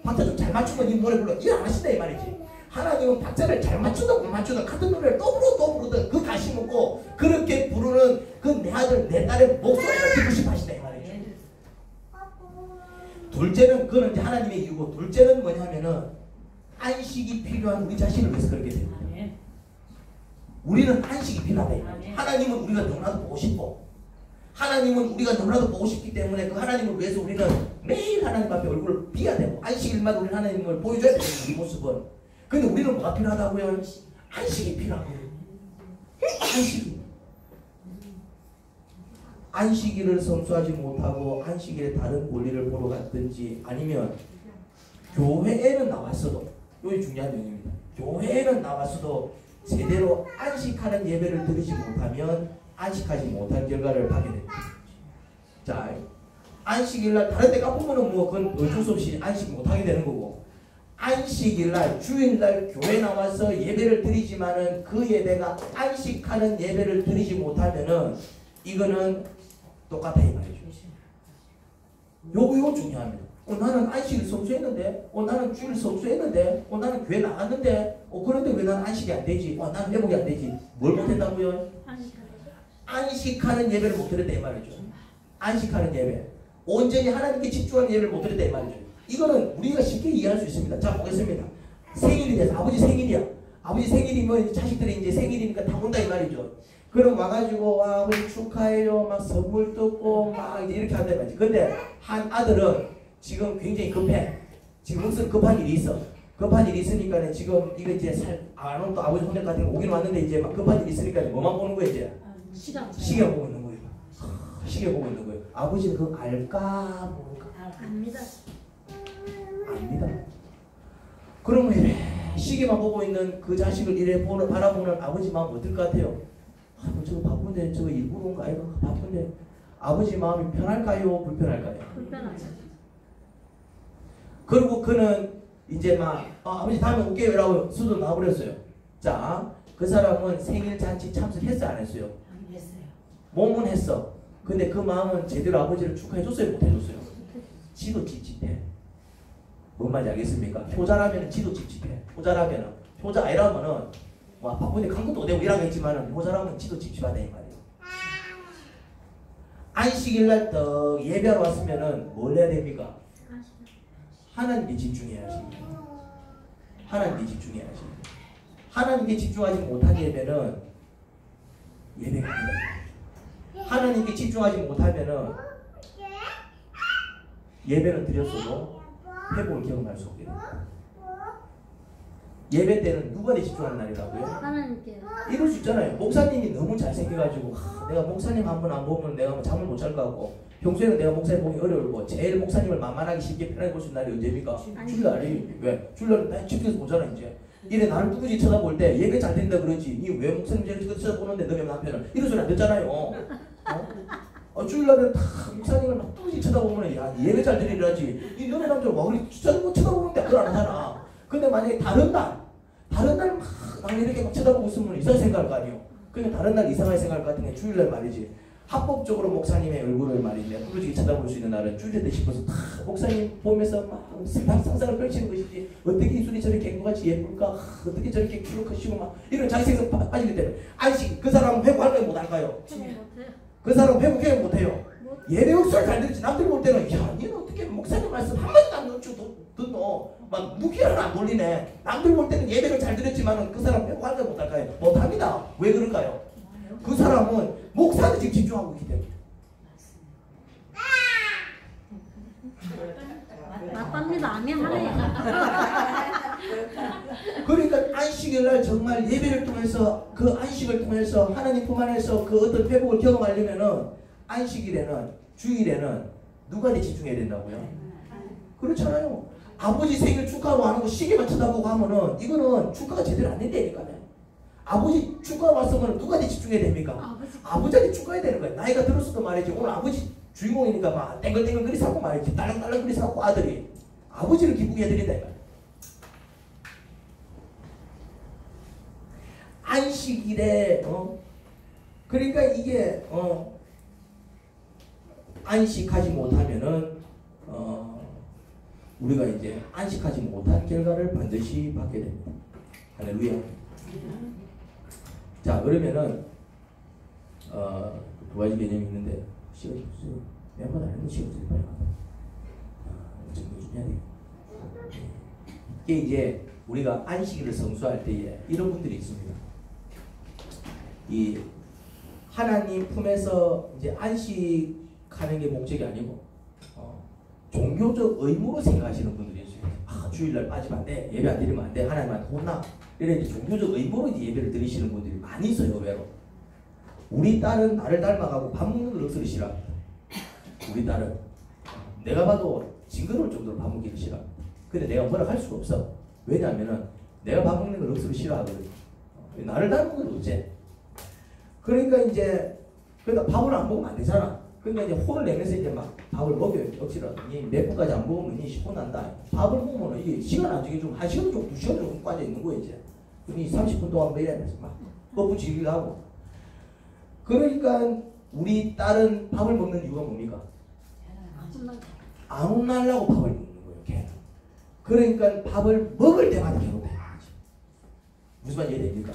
박자 좀 잘 맞추면 니 노래 불러. 일 안 하신다 이 말이지. 하나님은 박자를 잘 맞추든 못 마추든 같은 노래를 또 부르 또 부르든 그 가시 먹고 그렇게 부르는 그 내 아들 내 딸의 목소리를 듣고 싶어 하신다 이 말이죠. 둘째는 그거는 이제 하나님의 이유고 둘째는 뭐냐면은 안식이 필요한 우리 자신을 위해서 그렇게 됩니다. 우리는 안식이 필요하다 이 말이죠. 하나님은 우리가 너무나도 보고 싶어. 하나님은 우리가 너무나도 보고 싶기 때문에 그 하나님을 위해서 우리는 매일 하나님 앞에 얼굴을 비워야 되고 안식일마다 우리 하나님을 보여줘야 되는 우리 모습은. 근데 우리는 뭐가 필요하다고요? 안식이 필요하고요. 안식이. 안식일을 성수하지 못하고 안식일에 다른 권리를 보러 갔든지 아니면 교회에는 나왔어도 이게 중요한 내용입니다. 교회에는 나왔어도 제대로 안식하는 예배를 드리지 못하면 안식하지 못한 결과를 받게 됩니다. 자, 안식일날 다른 데 가보면은 뭐 그건 어쩔 수 없이 안식 못하게 되는 거고 안식일날 주일날 교회 나와서 예배를 드리지만은 그 예배가 안식하는 예배를 드리지 못하면은 이거는 똑같아 이 말이죠. 요거 중요합니다. 나는 안식일 성수했는데 나는 주일 성수했는데 나는 교회 나갔는데 그런데 왜 나는 안식이 안 되지? 나는 회복이 안 되지? 뭘 못했다고요? 안식하는 예배를 못 드렸다 이 말이죠. 안식하는 예배. 온전히 하나님께 집중하는 예배를 못 드렸다 이 말이죠. 이거는 우리가 쉽게 이해할 수 있습니다. 자 보겠습니다. 생일이 돼서 아버지 생일이야. 아버지 생일이면 자식들이 이제 생일이니까 다 온다 이 말이죠. 그럼 와가지고 아버지 축하해요 막 선물 뜯고 막 이제 이렇게 한다 이 말이죠. 근데 한 아들은 지금 굉장히 급해. 지금 무슨 급한 일이 있어. 급한 일이 있으니까 지금 이거 이제 안 오면 또 아버지 혼자 같은 거 오긴 왔는데 이제 막 급한 일이 있으니까 뭐만 보는 거야 이제. 시계 보고 있는 거예요. 시계 보고 있는 거예요. 아버지는 그거 알까 모를까?
압니다.
압니다. 그러면 이래 시계만 보고 있는 그 자식을 이래 바라보는 아버지 마음 어떨 것 같아요? 저거 바쁜데 저거 일부러 온 거 아이가 바쁜데 아버지 마음이 편할까요? 불편할까요?
불편하죠.
그리고 그는 이제 막 아버지 다음에 올게요 라고 수도 나와버렸어요. 자, 그 사람은 생일 잔치 참석했어 안 했어요?
안 했어요.
몸은 했어. 근데 그 마음은 제대로 아버지를 축하해줬어요? 못해줬어요? 지도 찝찝해. 뭔 말인지 알겠습니까? 효자라면 지도 찝찝해. 효자라면은 효자 아니라면은 와 바쁜데 간 것도 되고 이라겠지만은 효자라면 지도 찝찝하다 이 말이에요. 안식일날 떡 예배하러 왔으면은 뭘 해야 됩니까? 하나님께 집중해야지. 하나님께 집중해야지. 하나님께 집중하지 못한 예배는 예배가 아니다. 하나님께 집중하지 못하면은 예배는 드렸어도 회복을 경험할 수 없게 됩니다. 예배 때는 누구한테 집중하는 날이라고요?
하나님께.
이럴 수 있잖아요. 목사님이 너무 잘생겨가지고 내가 목사님 한 번 안 보면 내가 잠을 못 잘 것 같고 평소에는 내가 목사님 보기 어려울고 제일 목사님을 만만하게 쉽게 편하게 볼 수 있는 날이 언제입니까? 주일날이. 왜? 주일날은 나 집에서 보잖아 이제. 이래 나를 누구지 쳐다볼 때 예배 잘 된다 그러지. 니 왜 목사님 저렇게 쳐다보는데 너네 남편을 이런 소리 안 듣잖아요. 주일날은 다 목사님을 막 누구지 쳐다보면 야 예배 잘 드리라지. 이 너네 남편 와 그리 쳐다보는데 그걸 안 하잖아. 근데 만약에 다른 날 막 나를 이렇게 막 쳐다보고 있으면 이상하게 생각할 거 아니에요. 그러니까 다른 날 이상하게 생각할 것 같은 게 주일날 말이지. 합법적으로 목사님의 얼굴을 말이지 꾸준히 쳐다볼 수 있는 날은 주일날 싶어서 다 목사님 보면서 막 상상을 펼치는 것이지. 어떻게 입술이 저렇게 앵무같이 예쁠까? 어떻게 저렇게 키가 크시고 막 이런 자기생각 빠지기 때문에 안식 그 사람은 회복할까요 못할까요? 그 사람은 회복해요 못해요? 예배 목소리 잘 들지. 남들 볼 때는 야 얘는 어떻게 목사님 말씀 한마디도 안 듣노 막 무기를 안 돌리네. 남들 볼 때는 예배를 잘 들었지만 그 사람 회복할까요 못할까요? 못합니다. 왜 그럴까요? 그 사람은 목사한테 지금 집중하고 있기 때문에.
맞답니다. 아멘 하네요.
그러니까 안식일날 정말 예배를 통해서 그 안식을 통해서 하나님 품 안에서 그 어떤 회복을 경험하려면은 안식일에는 주일에는 누구한테 집중해야 된다고요? 그렇잖아요. 아버지 생일 축하하고 안 하고 시계만 쳐다보고 하면은 이거는 축하가 제대로 안 된다니까요. 아버지 축하 왔으면 누구한테 집중해야 됩니까? 아버지한테 축하해야 되는 거예요. 나이가 들었어도 말이지. 오늘 아버지 주인공이니까 막 땡글땡글 그리 사고 말이지. 딸랑딸랑 그리 사고 아들이 아버지를 기쁘게 해드린다 이거야. 안식일에 그러니까 이게 안식하지 못하면은 우리가 이제 안식하지 못한 결과를 반드시 받게 됩니다. 할렐루야. 자, 그러면은 두 가지 개념이 있는데 시간 없어요. 몇번 안 했는데 시간 없어요. 빨리 가자. 정리 좀 해야 돼요. 이게 이제 우리가 안식일을 성수할 때에 이런 분들이 있습니다. 이 하나님 품에서 이제 안식하는 게 목적이 아니고 종교적 의무로 생각하시는 분들이 있어요. 아, 주일날 빠지면 안 돼, 예배 안 드리면 안 돼, 하나님한테 혼나. 이런 이제 종교적 의무로 이제 예배를 드리시는 분들이 많이 있어요, 의외로. 우리 딸은 나를 닮아가고 밥 먹는 걸 억수로 싫어합니다. 우리 딸은 내가 봐도 징그러울 정도로 밥 먹기를 싫어합니다. 근데 내가 뭐라 할 수가 없어. 왜냐하면은 내가 밥 먹는 걸 억수로 싫어하거든. 나를 닮은 건 어째? 그러니까 이제 그러니까 밥을 안 먹으면 안 되잖아. 그러니까 이제 혼을 내면서 이제 막 밥을 먹여요. 억지로 몇 분까지 안 먹으면 이 혼난다. 밥을 먹으면 이게 시간 안 정해주면 1시간 정도 2시간 정도 빠져 있는 거예요 이제. 이 30분 동안 뭐 이러면서 막 뻐부지기를 하고. 그러니까 우리 딸은 밥을 먹는 이유가 뭡니까? 안 혼나려고 밥을 먹는 거예요. 걔는. 그러니까 밥을 먹을 때마다 괴롭혀요. 무슨 말인지 이해됩니까?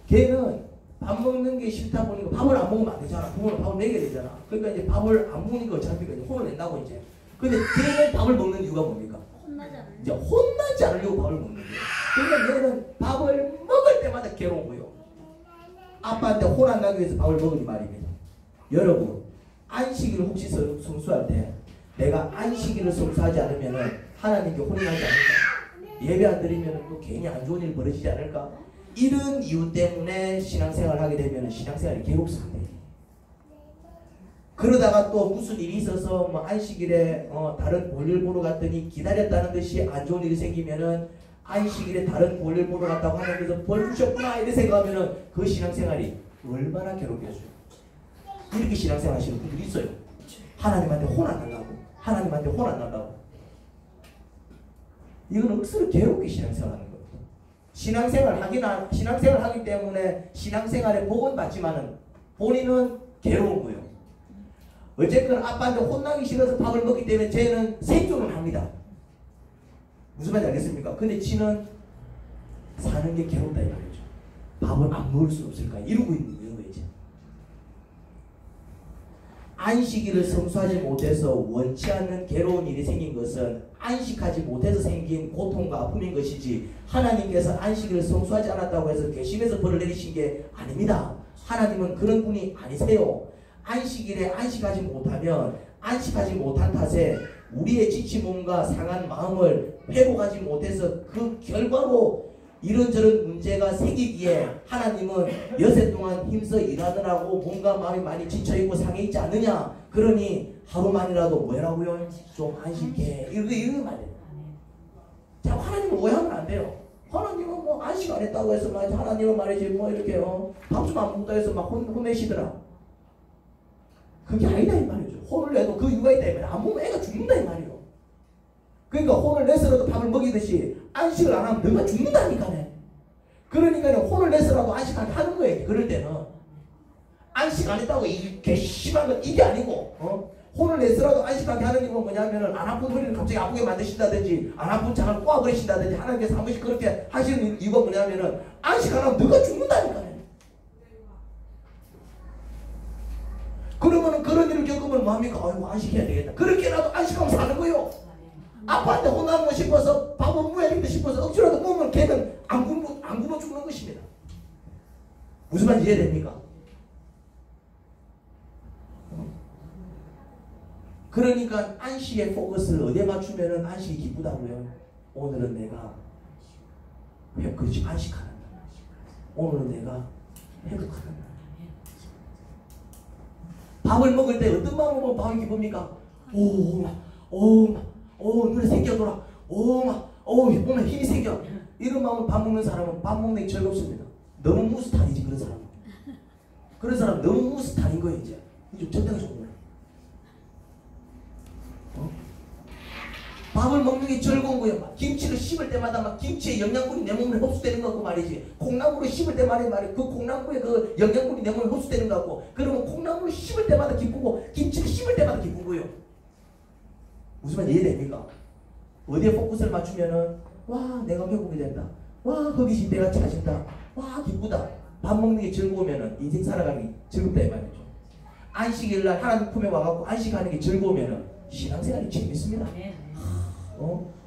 걔는 밥 먹는 게 싫다 보니까 밥을 안 먹으면 안 되잖아. 부모는 밥을 먹여야 되잖아. 그러니까 이제 밥을 안 먹으니까 어차피 혼을 낸다고 이제. 근데 걔는 밥을 먹는 이유가 뭡니까? 이제 혼나지 않으려고 밥을 먹는 거예요. 그러니까 얘는 밥을 먹을 때마다 괴로워요. 아빠한테 혼 안 나기 위해서 밥을 먹으니 말입니다. 여러분, 안식일을 혹시 성수할 때 내가 안식일을 성수하지 않으면 하나님께 혼이 나지 않을까? 예배 안 드리면 또 괜히 안 좋은 일 벌어지지 않을까? 이런 이유 때문에 신앙생활을 하게 되면 신앙생활이 괴롭습니다. 그러다가 또 무슨 일이 있어서 뭐 안식일에 다른 볼일 보러 갔더니 기다렸다는 듯이 안 좋은 일이 생기면은 안식일에 다른 볼일 보러 갔다고 하나님께서 벌 주셨구나 이렇게 생각하면은 그 신앙생활이 얼마나 괴롭겠어요. 이렇게 신앙생활 하시는 분들이 있어요. 하나님한테 혼 안 나려고. 하나님한테 혼 안 나려고. 이건 억수로 괴롭게 신앙생활하는 거예요. 신앙생활 하기 때문에 신앙생활에 복은 받지만은 본인은 괴로운 거예요. 어쨌든 아빠한테 혼나기 싫어서 밥을 먹기 때문에 쟤는 생존을 합니다. 무슨 말인지 알겠습니까? 근데 지는 사는 게 괴롭다 이 말이죠. 밥을 안 먹을 수 없을까? 이러고 있는 거예요. 안식일을 성수하지 못해서 원치 않는 괴로운 일이 생긴 것은 안식하지 못해서 생긴 고통과 아픔인 것이지 하나님께서 안식일을 성수하지 않았다고 해서 괘씸해서 벌을 내리신 게 아닙니다. 하나님은 그런 분이 아니세요. 안식일에 안식하지 못하면 안식하지 못한 탓에 우리의 지친 몸과 상한 마음을 회복하지 못해서 그 결과로 이런저런 문제가 생기기에 하나님은 여세 동안 힘써 일하느라고 몸과 마음이 많이 지쳐있고 상해있지 않느냐. 그러니 하루만이라도 뭐라고요? 좀 안식해. 이런 말이에요. 자, 하나님을 오해하면 안 돼요. 하나님은 뭐 안식 안 했다고 해서 말이지. 하나님은 말이지 뭐 이렇게 밥 좀 안 먹다 해서 막 혼내시더라. 그게 아니다 이 말이죠. 혼을 내도 그 이유가 있다 이 말이야. 안 먹으면 애가 죽는다 이 말이에요. 그러니까 혼을 내서라도 밥을 먹이듯이 안식을 안 하면 너가 죽는다니까네. 그러니까 혼을 내서라도 안식 안 하는 거예요. 그럴 때는 안식 안 했다고 이게 심한 건 이게 아니고 혼을 내서라도 안식하게 하는 이유가 뭐냐면은 안 아픈 허리를 갑자기 아프게 만드신다든지 안 아픈 장을 꼬아버리신다든지 하나님께서 한 번씩 그렇게 하시는 이유가 뭐냐면은 안식 안 하면 너가 죽는다니까네. 그러면은 그런 일을 겪으면 뭐합니까? 아이고 안식해야 되겠다. 그렇게라도 안식하면 사는 거요. 아빠한테 혼나고 싶어서 밥은 먹어야겠다 싶어서 억지로라도 먹으면 걔는 안 굶어 죽는 것입니다. 무슨 말인지 이해됩니까? 그러니까 안식의 포커스를 어디에 맞추면은 안식이 기쁘다고요. 오늘은 내가 그렇지 안식하는 날. 오늘은 내가 회복하는 날. 밥을 먹을 때 어떤 마음으로 밥이 기쁩니까? 눈에 생겨돌아. 몸에 힘이 생겨. 이런 마음으로 밥 먹는 사람은 밥 먹는 게 즐겁습니다. 너무 무스탄이지 그런 사람. 그런 사람 너무 무스탄인 거예요 이제. 좀 적당히 좋은 거야. 밥을 먹는 게 즐거운 거예요. 막 김치를 씹을 때마다 막 김치의 영양분이 내 몸에 흡수되는 거 같고 말이지. 콩나물을 씹을 때마다 말이야. 그 콩나물의 그 영양분이 내 몸에 흡수되는 거 같고. 그러면 콩나물을 씹을 때마다 기쁘고 김치를 씹을 때마다 기쁜 거예요. 무슨 말 이해됩니까? 어디에 포커스를 맞추면은 와 내가 회복이 된다. 와 허기진 내가 차진다. 와 기쁘다. 밥 먹는 게 즐거우면은 인생 살아가는 게 즐겁다 이 말이죠. 안식일날 하나님 품에 와갖고 안식하는 게 즐거우면은 신앙생활이 재밌습니다.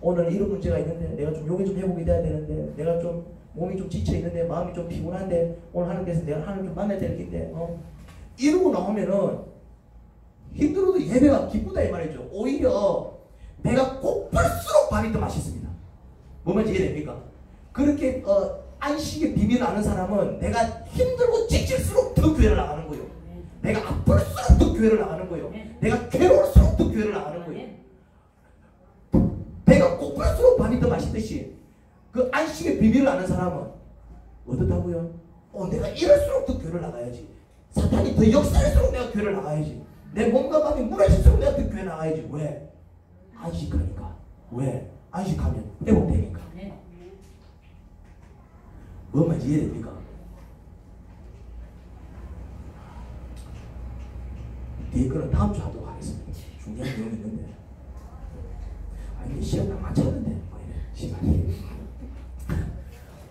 오늘 이런 문제가 있는데 내가 좀 요게 좀 회복이 돼야 되는데 내가 좀 몸이 좀 지쳐 있는데 마음이 좀 피곤한데 오늘 하나님께서 내가 하나님 좀 만나야 될 텐데 이러고 나오면은 힘들어도 예배가 기쁘다 이 말이죠. 오히려 배가 고플수록 밥이 더 맛있습니다. 뭐 말인지 이해됩니까? 그렇게 안식의 비밀을 아는 사람은 내가 힘들고 지칠수록 더 교회를 나가는 거예요. 내가 아플수록 더 교회를 나가는 거예요. 내가 괴로울수록 더 교회를 나가는 거예요. 배가 고플수록 밥이 더 맛있듯이 그 안식의 비밀을 아는 사람은 어떻다고요? 내가 이럴수록 더 교회를 나가야지. 사탄이 더 역사할수록 내가 교회를 나가야지. 내 몸과 마음이 무너질수록 내가 더 교회 나가야지. 왜? 안식하니까. 왜? 안식하면 회복되니까. 뭔 말인지 이해됩니까? 뒤에 거는 다음 주 하도록 하겠습니다. 중요한 내용이 있는데 시간 딱 맞췄는데 뭐 이래 시간이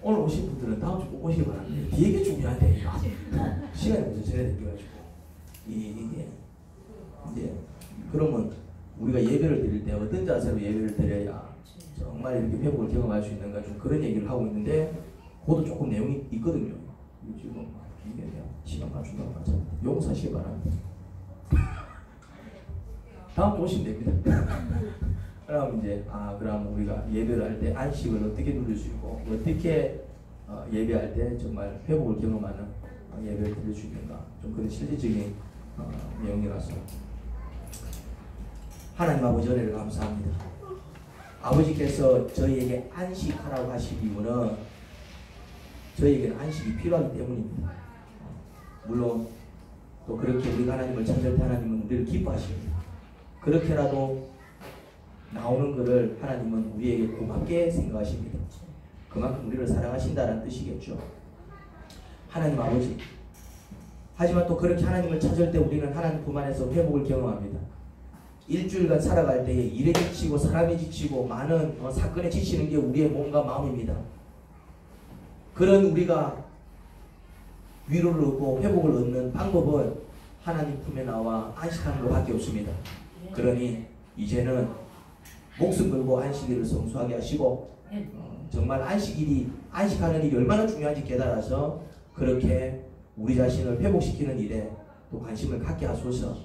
오늘 오신 분들은 다음 주 꼭 오시기 바랍니다. 되게 중요한데 이거 시간이 먼저 져야 돼가지고 이게 이제 그러면 우리가 예배를 드릴 때 어떤 자세로 예배를 드려야 정말 이렇게 회복을 경험할 수 있는가 좀 그런 얘기를 하고 있는데 그것도 조금 내용이 있거든요. 지금 이게 시간 맞춘다고 하죠. 용서하시기 바랍니다. 다음 주 오시면 됩니다. 그럼 이제 그럼 우리가 예배를 할 때 안식을 어떻게 누릴 수 있고 어떻게 예배할 때 정말 회복을 경험하는 예배를 드릴 수 있는가 좀 그런 실질적인 내용이라서 하나님 아버지 은혜를 감사합니다. 아버지께서 저희에게 안식하라고 하신 이유는 저희에게는 안식이 필요하기 때문입니다. 물론 또 그렇게 우리가 하나님을 찾을 때 하나님은 우리를 기뻐하십니다. 그렇게라도 나오는 것을 하나님은 우리에게 고맙게 생각하십니다. 그만큼 우리를 사랑하신다는 뜻이겠죠. 하나님 아버지, 하지만 또 그렇게 하나님을 찾을 때 우리는 하나님 품 안에서 회복을 경험합니다. 일주일간 살아갈 때에 일에 지치고 사람이 지치고 많은 사건에 지치는 게 우리의 몸과 마음입니다. 그런 우리가 위로를 얻고 회복을 얻는 방법은 하나님 품에 나와 안식하는 것밖에 없습니다. 그러니 이제는 목숨 걸고 안식일을 성수하게 하시고 정말 안식하는 일이 얼마나 중요한지 깨달아서 그렇게 우리 자신을 회복시키는 일에 또 관심을 갖게 하소서.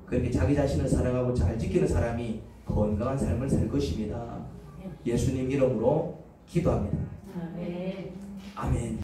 그렇게 자기 자신을 사랑하고 잘 지키는 사람이 건강한 삶을 살 것입니다. 예수님 이름으로 기도합니다. 아멘.